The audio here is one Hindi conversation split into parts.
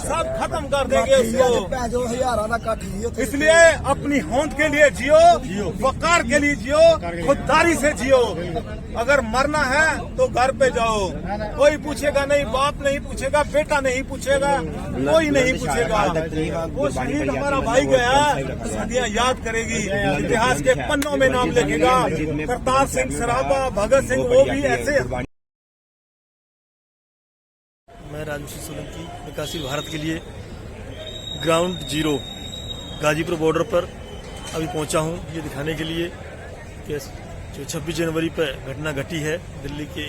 सब खत्म कर देंगे उसको। इसलिए अपनी होंद के लिए जियो, वकार के लिए जियो, खुददारी से जियो। अगर मरना है तो घर पे जाओ, कोई पूछेगा नहीं, बाप नहीं पूछेगा, बेटा नहीं पूछेगा, कोई नहीं पूछेगा। वो शहीद हमारा भाई गया, सदियां याद करेगी, इतिहास के पन्नों में नाम लिखेगा। करतार सिंह सराभा, भगत सिंह, वो भी ऐसे। मैं राजू सोलंकी विकासशील भारत के लिए ग्राउंड जीरो गाजीपुर बॉर्डर पर अभी पहुंचा हूं, ये दिखाने के लिए कि जो 26 जनवरी पर घटना घटी है दिल्ली के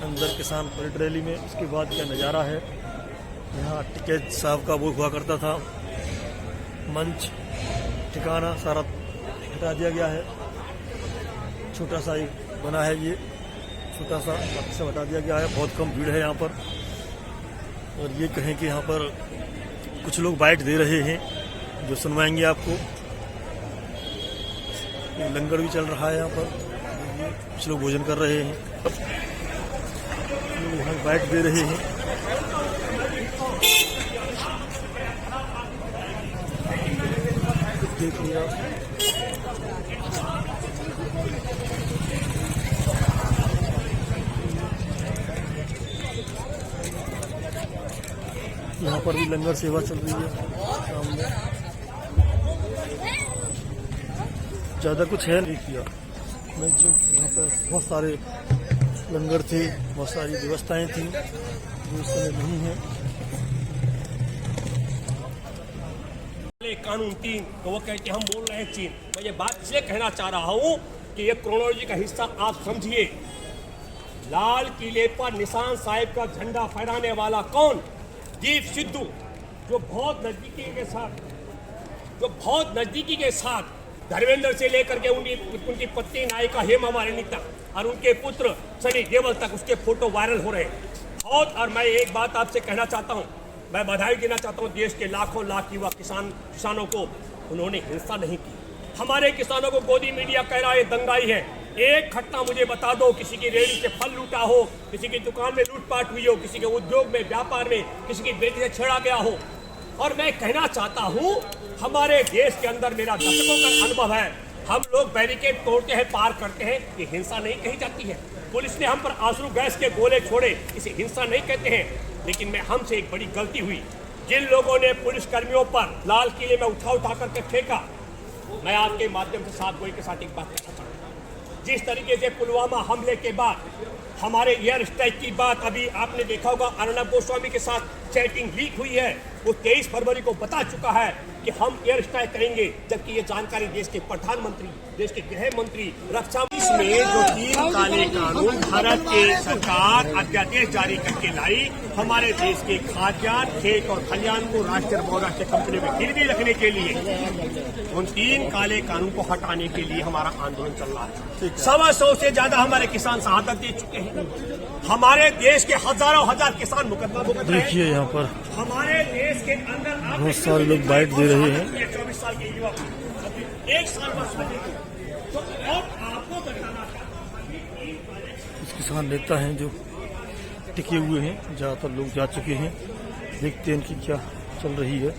अंदर किसान परेड रैली में, उसके बाद क्या नज़ारा है। यहाँ टिकैत साहब का वो हुआ करता था मंच, ठिकाना सारा हटा दिया गया है। छोटा सा एक बना है, ये छोटा सा हटा दिया गया है। बहुत कम भीड़ है यहाँ पर। और ये कहें कि यहाँ पर कुछ लोग बाइट दे रहे हैं जो सुनवाएंगे आपको। लंगर भी चल रहा है यहाँ पर, कुछ लोग भोजन कर रहे हैं, यहाँ बाइट दे रहे हैं। देख लिया यहाँ पर भी लंगर सेवा चल रही है सामने। ज़्यादा कुछ है नहीं किया मैं जो यहाँ पर बहुत सारे लंगर थे, बहुत सारी व्यवस्थाएं थी जो इस समय नहीं है। कानून 3 तो वो कहते हम बोल रहे हैं चीन। मैं ये बात इसलिए कहना चाह रहा हूँ कि ये क्रोनोलॉजी का हिस्सा आप समझिए। लाल किले पर निशान साहिब का झंडा फहराने वाला कौन? दीप सिद्धू, जो बहुत नजदीकी के साथ धर्मेंद्र से लेकर के उनकी पत्नी नायिका हेमा मालिनी तक और उनके पुत्र सनी देओल तक उसके फोटो वायरल हो रहे हैं बहुत। और मैं एक बात आपसे कहना चाहता हूं, मैं बधाई देना चाहता हूं देश के लाखों लाख युवा किसानों को। उन्होंने हिंसा नहीं की। हमारे किसानों को गोदी मीडिया कह रहा है दंगाई है। एक घटना मुझे बता दो, किसी की रेहड़ी से फल लूटा हो, किसी की दुकान में लूटपाट हुई हो, किसी के उद्योग में, व्यापार में किसी की बेटी से छेड़ा गया हो। और मैं कहना चाहता हूं, हमारे देश के अंदर मेरा दशकों का अनुभव है, हम लोग बैरिकेड तोड़ते हैं, पार करते हैं, ये हिंसा नहीं कही जाती है। पुलिस ने हम पर आंसू गैस के गोले छोड़े, इसे हिंसा नहीं कहते हैं। लेकिन मैं हमसे एक बड़ी गलती हुई, जिन लोगों ने पुलिस कर्मियों पर लाल किले में उठा करके फेंका। मैं आपके माध्यम से साथ गोई के साथ एक बात कहना चाहता हूँ। जिस तरीके से पुलवामा हमले के बाद हमारे एयर स्ट्राइक की बात अभी आपने देखा होगा, अर्नब गोस्वामी के साथ चैटिंग लीक हुई है। वो 23 फरवरी को बता चुका है कि हम एयर स्ट्राइक करेंगे, जबकि ये जानकारी देश के प्रधानमंत्री, देश के गृह मंत्री, रक्षा में जो 3 काले कानून भारत की सरकार अध्यादेश जारी करके लाई, हमारे देश के खाद्यान्न, खेत और खलियान को राष्ट्रीय बहुराष्ट्रीय कंपनी में गिरवी रखने के लिए, उन 3 काले कानून को हटाने के लिए हमारा आंदोलन चल रहा है। 125 से ज्यादा हमारे किसान शहादत दे चुके हैं। हमारे देश के हजार किसान मुकदमा भुगत रहे हैं। देखिए यहाँ पर हमारे देश के अंदर बहुत सारे लोग बाइट दे रहे हैं। 24 साल के युवा 1 साल बाद तो आपको बताना कुछ किसान नेता हैं जो टिके हुए हैं, ज्यादातर लोग जा चुके हैं। देखते हैं इनकी क्या चल रही है।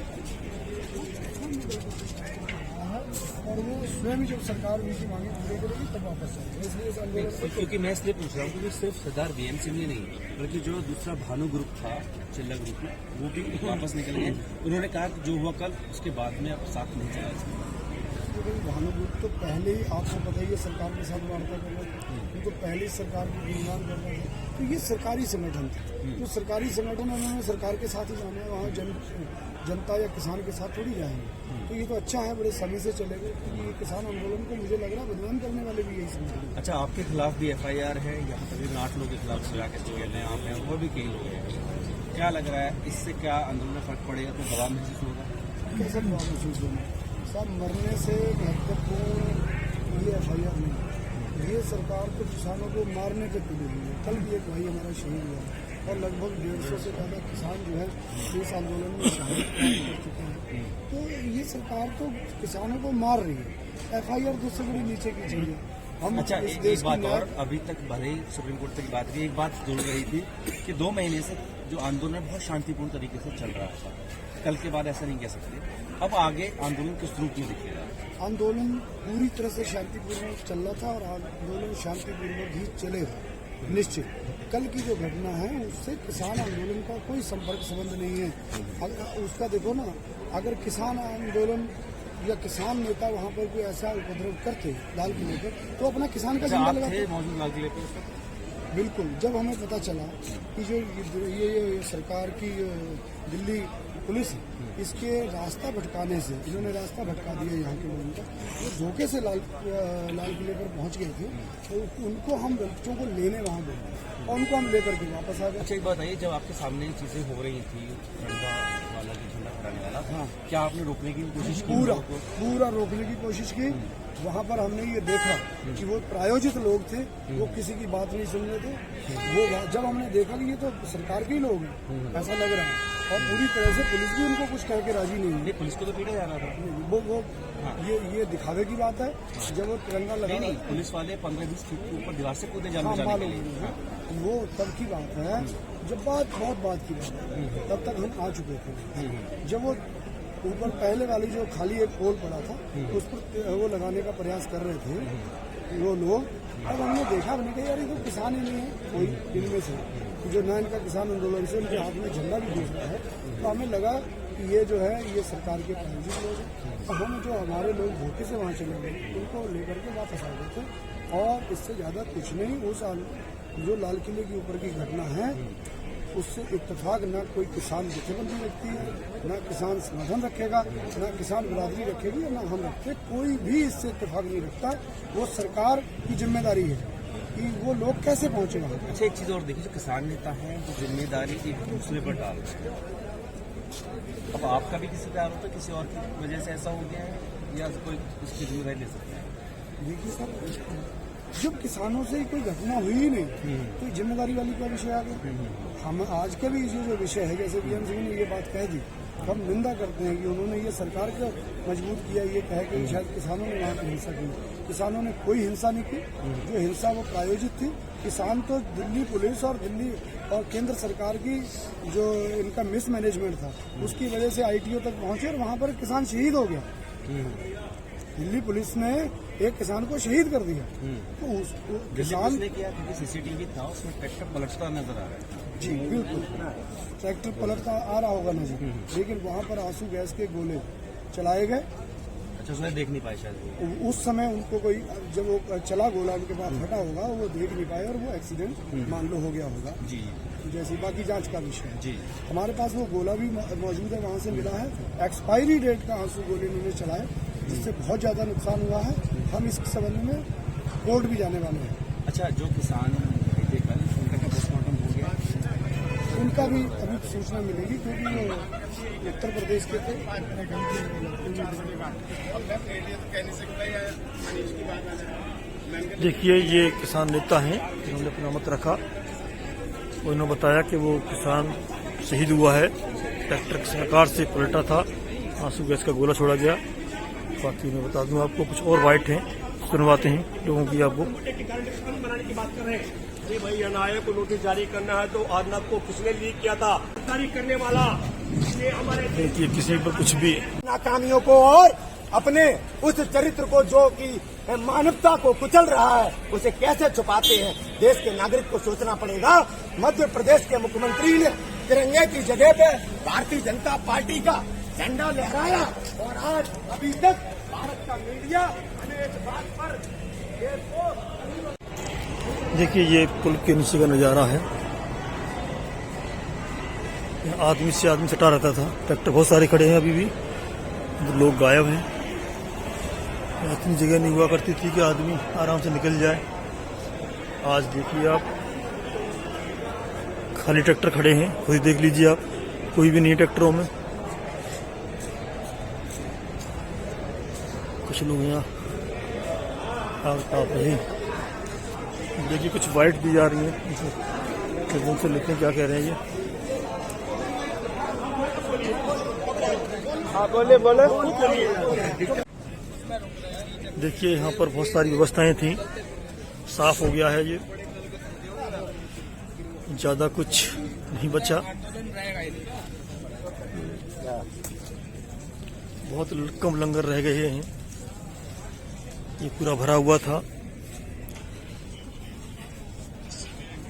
और वो स्वयं जब सरकार उनकी मांगे पूरी करेगी तब वापस आएंगे। इसलिए क्योंकि मैं इसलिए पूछ रहा हूँ क्योंकि सिर्फ सरदार बीएमसी में नहीं, बल्कि जो दूसरा भानु ग्रुप था, चिल्ला ग्रुप में, वो भी वापस निकल गए। उन्होंने कहा कि जो हुआ कल उसके बाद में अब साथ नहीं चला। भानु ग्रुप तो पहले ही आपको पता ही सरकार के साथ वार्ता कर रहे थे, उनको पहले ही सरकार की गुणगान कर रहे थे। तो ये सरकारी संगठन था, तो सरकारी संगठन उन्होंने सरकार के साथ ही जाना है, वहाँ जनता या किसान के साथ थोड़ी जाएंगे। तो ये तो अच्छा है, बड़े समय से चलेगा। क्योंकि ये किसान आंदोलन को मुझे लग रहा है बदनाम करने वाले भी यही समझ। अच्छा, आपके खिलाफ भी FIR है, यहाँ पर 8 लोगों के खिलाफ सजा के जेल हैं आप हैं, और भी कई लोग हैं। क्या लग रहा है, इससे क्या आंदोलन में फर्क पड़ेगा? तो दबाव महसूस होगा? कैसे दबाव महसूस होगा? सब मरने से महत्वपूर्ण ये FIR नहीं, ये सरकार को किसानों को मारने पे तुली हुई है। कल भी एक भाई हमारा शहीद हुआ और लगभग 150 से ज़्यादा किसान जो है इस आंदोलन में शहादत कर चुके हैं। तो ये सरकार तो किसानों को मार रही है। FIR तो सबसे बड़ी नीचे की चीज है। हम अच्छा, इस एक देश बात की और, अभी तक भले ही सुप्रीम कोर्ट तक की बात की, एक बात जुड़ रही थी कि 2 महीने से जो आंदोलन बहुत शांतिपूर्ण तरीके से चल रहा था, कल के बाद ऐसा नहीं कह सकते। अब आगे आंदोलन किस रूप में दिखेगा? आंदोलन पूरी तरह से शांतिपूर्वक चल रहा था और आंदोलन शांतिपूर्वक ही चलेगा निश्चित। कल की जो घटना है उससे किसान आंदोलन का कोई संपर्क संबंध नहीं है। अगर उसका देखो ना, अगर किसान आंदोलन या किसान नेता वहाँ पर कोई ऐसा उपद्रव करते लाल किले पर तो अपना किसान का झंडा लगाते। मौजूद लाल किले पे बिल्कुल, जब हमें पता चला कि जो ये सरकार की दिल्ली पुलिस है, इसके रास्ता भटकाने से इन्होंने रास्ता भटका दिया यहाँ के लोगों का, वो धोखे से लाल किले पर पहुँच गए थे। तो उनको हम बच्चों को लेने वहाँ गए और उनको हम लेकर के वापस आ गए। अच्छा, एक बात बताइए, जब आपके सामने ये चीजें हो रही थी, झंडा वाला की झंडा फहराने वाला, हाँ, क्या आपने रोकने की कोशिश की? पूरा रोकने की कोशिश की। वहाँ पर हमने ये देखा कि वो प्रायोजित लोग थे, वो किसी की बात नहीं सुन रहे थे। वो जब हमने देखा कि ये तो सरकार के ही लोग हैं, ऐसा लग रहा है, और पूरी तरह से पुलिस भी उनको कुछ कह के राजी नहीं है। पुलिस को तो पीटा जा रहा था। वो ये दिखावे की बात है। जब वो तिरंगा लगा, नहीं, पुलिस वाले 15-20 फीट के ऊपर दीवार से कूदे जाने के लिए, वो तब की बात है जब बहुत बात की बात है, तब तक हम आ चुके थे। जब वो ऊपर पहले वाली जो खाली एक पोल पड़ा था उस पर वो लगाने का प्रयास कर रहे थे वो लोग, अब हमने देखा, हमने कहा यार ये तो किसान ही नहीं है कोई इनमें से, जो ना इनका किसान आंदोलन से उनके हाथ में झंडा भी दिख रहा है। तो हमें लगा कि ये जो है ये सरकार के प्रायोजित लोग हैं। तो हम जो हमारे लोग धोखे से वहाँ चले गए उनको लेकर के वापस आ गए थे। और इससे ज़्यादा कुछ नहीं, उस जो लाल किले के ऊपर की घटना है उससे इत्तेफाक ना कोई किसान जथेबंदी रखती है, ना किसान संगठन रखेगा, ना किसान बिरादरी रखेगी, ना हम रखते। कोई भी इससे इत्तेफाक नहीं रखता। वो सरकार की जिम्मेदारी है कि वो लोग कैसे पहुंचे वहाँ। अच्छा, एक चीज और देखिए, जो किसान नेता है वो जिम्मेदारी एक दूसरे पर डाल रहे हैं। अब आपका भी किसी का आरोप है, किसी और की वजह से ऐसा हो गया है, या कोई उसकी जिम्मेदारी ले सकता है? देखिए सर, जब किसानों से कोई घटना हुई ही नहीं तो जिम्मेदारी वाली क्या विषय आ गया। हम आज का भी जो विषय है, जैसे बीएम सिंह ने ये बात कह दी, हम निंदा करते हैं कि उन्होंने ये सरकार को मजबूत किया, ये कह के शायद किसानों ने वहाँ पर हिंसा की। किसानों ने कोई हिंसा नहीं की। जो हिंसा वो प्रायोजित थी। किसान तो दिल्ली पुलिस और दिल्ली और केंद्र सरकार की जो इनका मिसमैनेजमेंट था उसकी वजह से ITO तक पहुंचे और वहाँ पर किसान शहीद हो गया। दिल्ली पुलिस ने एक किसान को शहीद कर दिया। तो किसान ने किया, क्योंकि CCTV था, उसमें ट्रैक्टर पलटता नजर आ रहा है। जी बिल्कुल, ट्रैक्टर पलटता आ रहा होगा नजर, लेकिन वहाँ पर आंसू गैस के गोले चलाए गए। अच्छा, उसने देख नहीं पाया शायद उस समय उनको कोई, जब वो चला गोला उनके पास फटा होगा, वो देख नहीं पाए और वो एक्सीडेंट मान लो हो गया होगा। जी, जैसे बाकी जांच का विषय है। जी, हमारे पास वो गोला भी मौजूद है, वहाँ से मिला है। एक्सपायरी डेट का आंसू गोले इन्होंने चलाए, जिससे बहुत ज्यादा नुकसान हुआ है। हम इस संबंध में कोर्ट भी जाने वाले हैं। अच्छा, जो किसान देखा उनका क्या पोस्टमार्टम हो गया? उनका भी अभी सूचना मिलेगी, क्योंकि वो उत्तर प्रदेश के थे। देखिए, ये किसान नेता हैं, इन्होंने अपना मत रखा। उन्होंने बताया कि वो किसान शहीद हुआ है, ट्रैक्टर किसी प्रकार से पलटा था, आंसू गैस का गोला छोड़ा गया। बाकी मैं बता दूं आपको, कुछ और वाइट हैं, सुनवाते हैं लोगों की आपको। बनाने की बात कर रहे हैं। अरे भाई, अनाया को नोटिस जारी करना है तो आर्नब को किसने लीक किया था? जारी करने वाला ये हमारे देखिए, किसी पर कुछ भी नाकामियों को और अपने उस चरित्र को जो कि मानवता को कुचल रहा है उसे कैसे छुपाते हैं। देश के नागरिक को सोचना पड़ेगा। मध्य प्रदेश के मुख्यमंत्री ने तिरंगे की जगह पे भारतीय जनता पार्टी का झंडा लहराया और आज अभी तक भारत का मीडिया हमें इस बात पर देखिए, ये पुल के नीचे का नजारा है। आदमी से आदमी सटा रहता था। ट्रैक्टर बहुत सारे खड़े हैं अभी भी, लोग गायब हैं। इतनी जगह नहीं हुआ करती थी कि आदमी आराम से निकल जाए। आज देखिए आप, खाली ट्रैक्टर खड़े हैं, खुद ही देख लीजिए आप, कोई भी नहीं है ट्रैक्टरों में। कुछ लोग यहाँ आप रहे। देखिए, कुछ वाइट भी जा रही है, उनसे लिखने क्या कह रहे हैं ये। बोले देखिए, यहाँ पर बहुत सारी व्यवस्थाएं थी, साफ हो गया है ये, ज्यादा कुछ नहीं बचा। बहुत कम लंगर रह गए हैं, ये पूरा भरा हुआ था,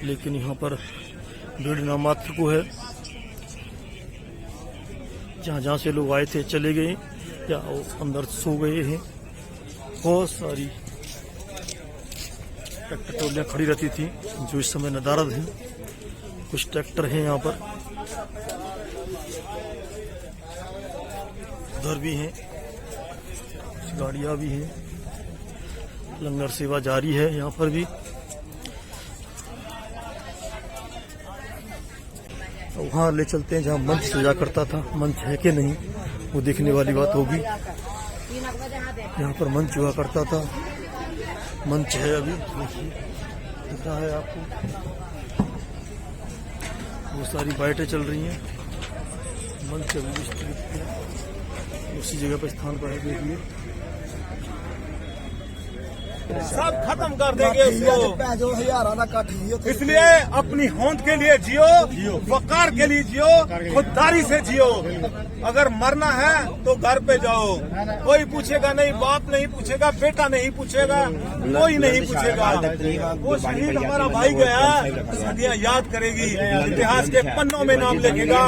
लेकिन यहाँ पर भीड़ नामात्र को है। जहाँ जहाँ से लोग आए थे चले गए या अंदर सो गए हैं। बहुत सारी ट्रैक्टर ट्रॉलियाँ खड़ी रहती थी जो इस समय नदारद हैं। कुछ ट्रैक्टर हैं यहाँ पर, उधर भी हैं, कुछ गाड़ियाँ भी हैं। लंगर सेवा जारी है यहाँ पर भी। वहाँ ले चलते हैं जहाँ मंच सजा करता था। मंच है कि नहीं वो देखने वाली बात होगी। यहाँ पर मंच हुआ करता था, मंच है अभी, दिख रहा है आपको। बहुत सारी बाइटें चल रही हैं, मंच अभी उसी जगह पर स्थान पर है। देखिए सब खत्म कर देंगे उसको, इसलिए अपनी होंद के लिए जियो, वकार के लिए जियो, खुददारी से जियो। अगर मरना है तो घर पे जाओ, कोई पूछेगा नहीं, बाप नहीं पूछेगा, बेटा नहीं पूछेगा, कोई नहीं पूछेगा। वो शहीद हमारा भाई गया, सदियां याद करेगी, इतिहास के पन्नों में नाम लिखेगा।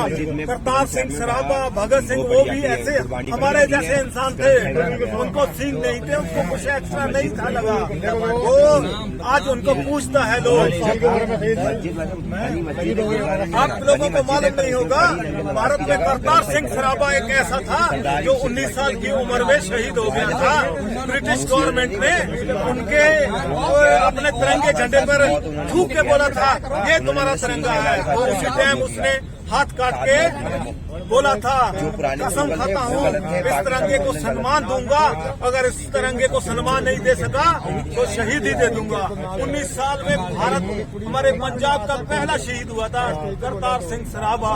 करतार सिंह सराभा, भगत सिंह, वो भी ऐसे हमारे जैसे इंसान थे। उनको सींग नहीं थे, उनको कुछ एक्स्ट्रा नहीं था लगा, वो आज उनको पूछता है लोग। आप लोगों को मालूम नहीं होगा, भारत में करतार सिंह सराभा एक ऐसा था जो 19 साल की उम्र में शहीद हो गया था। ब्रिटिश गवर्नमेंट ने उनके अपने तिरंगे झंडे पर थूक के बोला था ये तुम्हारा तिरंगा है, और उसी टाइम उसने हाथ काट के बोला था कसम खाता हूँ इस तिरंगे को सम्मान दूंगा, अगर इस तिरंगे को सम्मान नहीं दे सका तो शहीदी दे दूंगा। 19 साल में भारत हमारे पंजाब का पहला शहीद हुआ था करतार सिंह सराभा।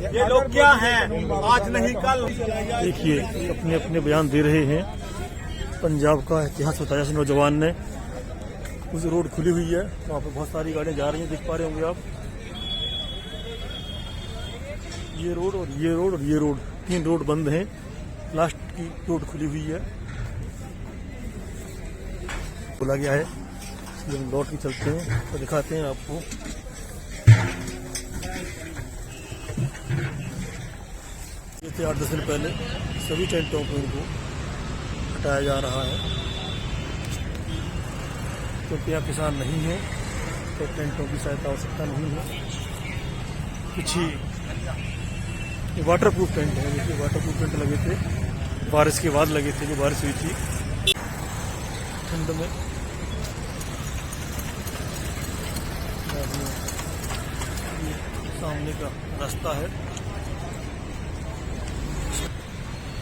ये लोग क्या हैं, आज नहीं कल। देखिए अपने अपने बयान दे रहे हैं। पंजाब का इतिहास बताया इस नौजवान ने। उस रोड खुली हुई है, वहाँ पर बहुत सारी गाड़ियाँ जा रही हैं, देख पा रहे होंगे आप। ये रोड और ये रोड और ये रोड, 3 रोड बंद हैं, लास्ट की रोड खुली हुई है। बोला गया है कि हम लौट के चलते हैं तो दिखाते हैं आपको। ये थे 8-10 दिन पहले, सभी टेंटों को इनको हटाया जा रहा है क्योंकि यहाँ किसान नहीं है तो टेंटों की सहायता आवश्यकता नहीं है। कुछ ही वाटर प्रूफ टेंट है, देखिए वाटर प्रूफ टेंट लगे थे, बारिश के बाद लगे थे, जो बारिश हुई थी ठंड में। ये सामने का रास्ता है,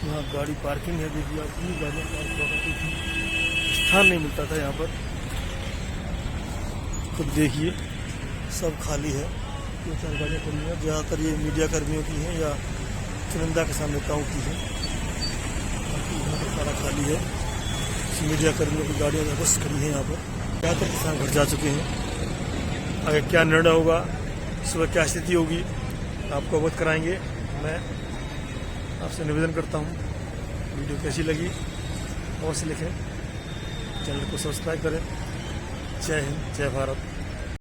यहाँ गाड़ी पार्किंग है। देखिए आप, इतनी गाड़ियाँ पार्क हुआ करती थी, स्थान नहीं मिलता था यहाँ पर। खुद देखिए सब खाली है, 2-4 गाड़ियाँ खड़ी हैं, ज़्यादातर ये मीडिया कर्मियों की हैं या चुनिंदा किसान नेताओं की हैं। बाकी यहाँ पर सारा खाली है, मीडिया कर्मियों की गाड़ियाँ बस खड़ी हैं यहाँ पर। ज़्यादातर किसान घर जा चुके हैं। आगे क्या निर्णय होगा, सुबह क्या स्थिति होगी, आपको अवगत कराएंगे। मैं आपसे निवेदन करता हूँ, वीडियो कैसी लगी अवश्य लिखें, चैनल को सब्सक्राइब करें। जय हिंद, जय भारत।